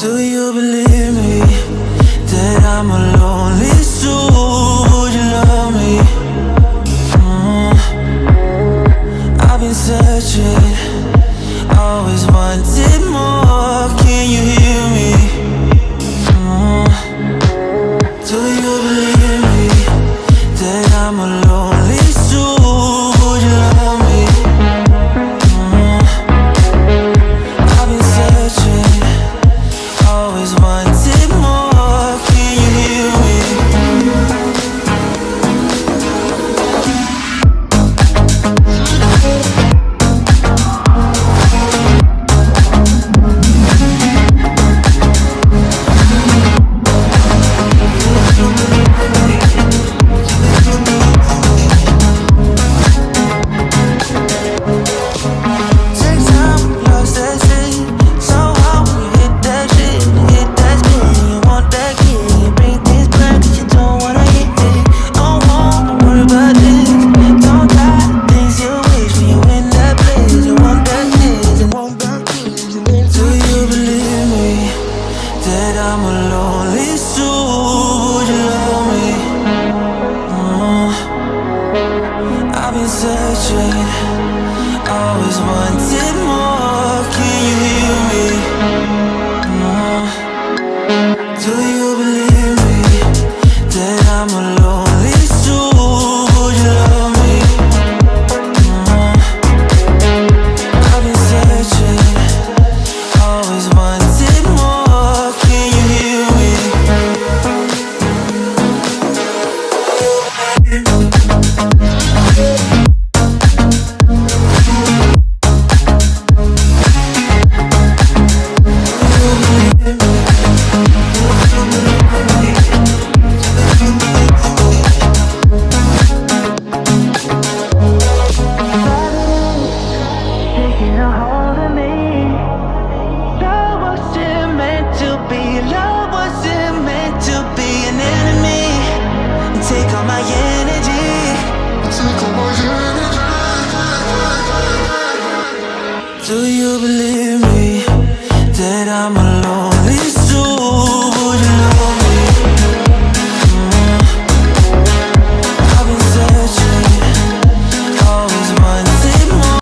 Do you believe me that I'm a lonely soul? Would you love me? I've been searching, always wanted more. Can you hear me? Do you believe me that I'm a lonely soul? Would you love me? I've been searching, always wanted more. Can you hear me? Take time, lost that shit. So hard when you hit that shit. Hit that spin, you want that kid. You bring things back that you don't wanna hit it. Don't wanna worry about this. Don't die, things you wish when you in that place. You want that kids and want that kids. And then do you believe me that I'm a lonely soul? Would you love me? I've been searching, always wanted more. Can you hear me? Do you believe me that I'm a lonely soul? Would you love me? I've been searching, always wanted more. Can you hear me? Taking a hold of me. Love wasn't meant to be. Love wasn't meant to be an enemy. Take all my